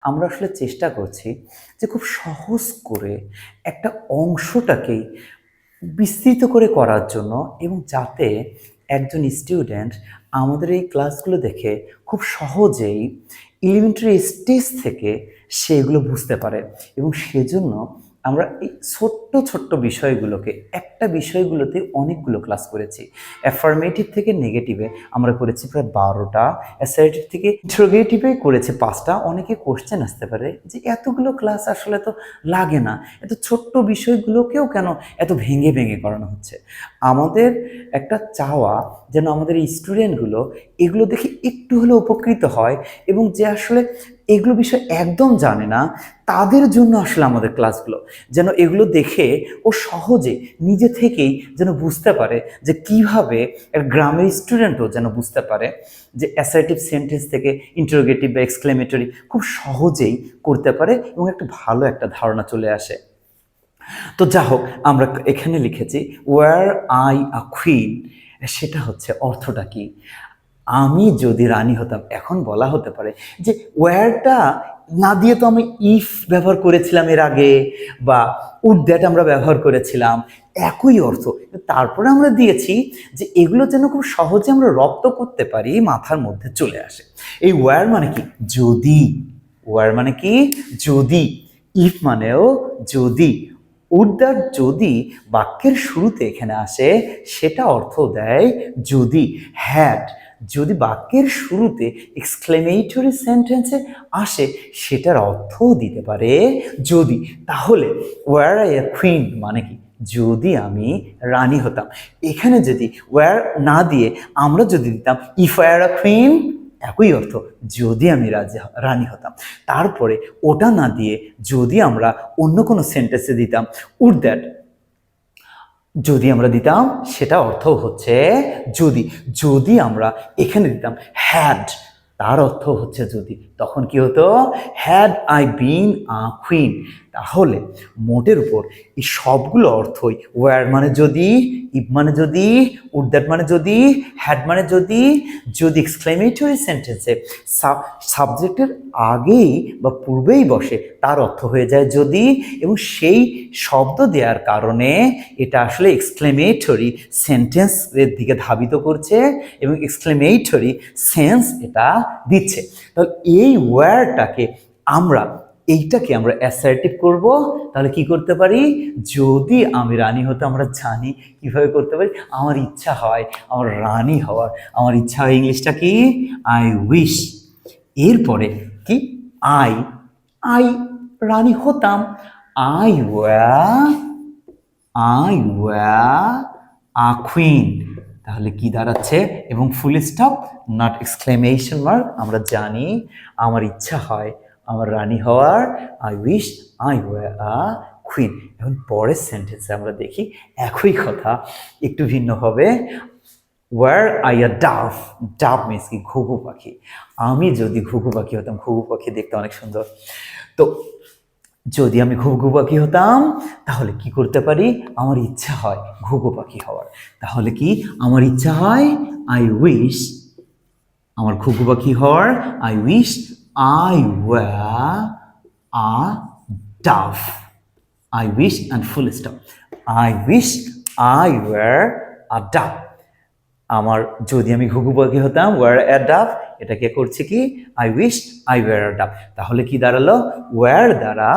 আমরা আসলে চেষ্টা করছি যে খুব সহজ করে একটা অংশটাকেই বিস্তৃত করে করার জন্য এবং যাতে একজন স্টুডেন্ট আমাদের এই ক্লাসগুলো দেখে খুব সহজেই এলিমেন্টারি স্টেজ থেকে সেগুলো বুঝতে পারে এবং সেজন্য আমরা এই ছোট্ট ছোট্ট বিষয়গুলোকে একটা বিষয়গুলোতে অনেকগুলো ক্লাস করেছি। অ্যাফার্মেটিভ থেকে নেগেটিভে আমরা করেছি প্রায় 12টা, অ্যাসার্টিভ থেকে ইন্টারোগেটিভে করেছি 5টা। অনেকে কোশ্চেন আসতে পারে যে এতগুলো ক্লাস আসলে তো লাগে না, এত ছোট্ট বিষয়গুলোকেও কেন এত ভেঙে ভেঙে করানো হচ্ছে। আমাদের একটা চাওয়া যেন আমাদের এই স্টুডেন্টগুলো এগুলো দেখে একটু হলেও উপকৃত হয় এবং যে আসলে এগুলো বিষয় একদম জানে না তাদের জন্য আসলে আমাদের ক্লাসগুলো, যেন এগুলো দেখে ও সহজে নিজে থেকেই যেন বুঝতে পারে যে কিভাবে এক গ্রামের স্টুডেন্টও যেন বুঝতে পারে যে অ্যাসার্টিভ সেন্টেন্স থেকে ইন্টারোগেটিভ বা এক্সক্লেমেটরি খুব সহজেই করতে পারে এবং একটা ভালো একটা ধারণা চলে আসে। তো যা হোক, আমরা এখানে লিখেছি ওয়ার আই আ কুইন, সেটা হচ্ছে অর্থটা কি? আমি যদি রানী হতাম। এখন বলা হতে পারে যে ওয়্যারটা না দিয়ে তো আমি ইফ ব্যবহার করেছিলাম এর আগে, বা উড দ্যাট আমরা ব্যবহার করেছিলাম, একই অর্থ। তারপরে আমরা দিয়েছি যে এগুলো যেন খুব সহজে আমরা রপ্ত করতে পারি, মাথার মধ্যে চলে আসে। এই ওয়্যার মানে কি? যদি। ওয়্যার মানে কি? যদি। ইফ মানেও যদি। উড দ্যাট যদি বাক্যের শুরুতে এখানে আসে সেটা অর্থ দেয় যদি। হ্যাড যদি বাক্যের শুরুতে এক্সক্লেমেটরি সেন্টেন্সে আসে সেটার অর্থও দিতে পারে যদি। তাহলে ওয়ার আই এ কুইন মানে কি? যদি আমি রানী হতাম। এখানে যদি ওয়ার না দিয়ে আমরা যদি দিতাম if I are a queen, একই অর্থ, যদি আমি রানী হতাম। তারপরে ওটা না দিয়ে যদি আমরা অন্য কোনো সেন্টেন্সে দিতাম উড দ্যাট, যদি আমরা দিতাম সেটা অর্থ হচ্ছে যদি। যদি আমরা এখানে দিতাম হ্যাড, তার অর্থ হচ্ছে যদি। তখন কি হতো? Had I been a queen. তাহলে মোটের উপর এই সবগুলো অর্থই ওয়্যার মানে যদি, ইফ মানে যদি, উড দ্যাট মানে যদি, হ্যাড মানে যদি, যদি এক্সক্লেমেটরি সেন্টেন্সে সাবজেক্টের আগেই বা পূর্বেই বসে তার অর্থ হয়ে যায় যদি, এবং সেই শব্দ দেওয়ার কারণে এটা আসলে এক্সক্লেমেটরি সেন্টেন্সের দিকে ধাবিত করছে এবং এক্সক্লেমেটরি সেন্স এটা দিচ্ছে। তাহলে এই ওয়্যারটাকে আমরা এইটাকে আমরা অ্যাসার্টিভ করব। তাহলে কি করতে পারি? যদি আমি রানী হতে, আমরা জানি কিভাবে করতে পারি। আমার ইচ্ছা হয় আমার রানী হওয়ার, আমার ইচ্ছা হয়, ইংলিশটা কি? I wish. এরপরে কি? আই আই রানী হতাম। I were I were a queen. তাহলে কি দাঁড়াচ্ছে? এবং full stop, not exclamation mark. আমরা জানি আমার ইচ্ছা হয় আমার রানী হওয়ার। I wish I were a queen. এখন পরের সেন্টেন্সে আমরা দেখি একই কথা একটু ভিন্ন হবে। Were I a dove. Dove means কি? ঘুঘু পাখি। আমি যদি ঘুঘু পাখি হতাম। ঘুঘু পাখি দেখতে অনেক সুন্দর। তো যদি আমি ঘুঘু পাখি হতাম তাহলে কি করতে পারি? আমার ইচ্ছা হয় ঘুঘু পাখি হওয়ার। তাহলে কি আমার ইচ্ছা হয়? আই উইশ আমার ঘুঘু পাখি হওয়ার। I wish I were a dove. I wish and full stop. I wish I were a dove. আমার যদি আমি ঘুঘু পাখি হতাম, ওয়ার এ ডাভ, এটাকে করছি কি? I wish I were a dove. তাহলে কি দাঁড়ালো? ওয়্যার দ্বারা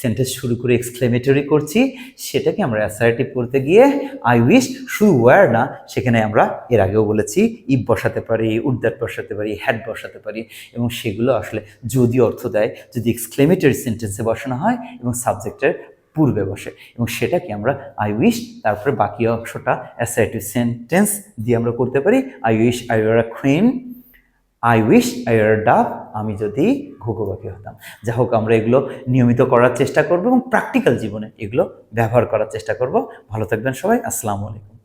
সেন্টেন্স শুরু করে এক্সক্লেমেটরি করছি, সেটাকে আমরা অ্যাসার্টিভ করতে গিয়ে আই উইশ, শুধু ওয়্যার না, সেখানে আমরা এর আগেও বলেছি ইফ বসাতে পারি, উড দ্যাট বসাতে পারি, হ্যাড বসাতে পারি, এবং সেগুলো আসলে যদি অর্থ দেয় যদি এক্সক্লেমেটরি সেন্টেন্সে বসানো হয় এবং সাবজেক্টের পূর্বে বসে, এবং সেটাকে আমরা আই উইশ, তারপরে বাকি অংশটা অ্যাসার্টিভ সেন্টেন্স দিয়ে আমরা করতে পারি। I wish I were a queen, I wish I were a dove, আমি যদি ঘুঘু পাখি হতাম। যা হোক, আমরা এগুলো নিয়মিত করার চেষ্টা করব এবং প্র্যাকটিক্যাল জীবনে এগুলো ব্যবহার করার চেষ্টা করব। ভালো থাকবেন সবাই। আসসালামু আলাইকুম।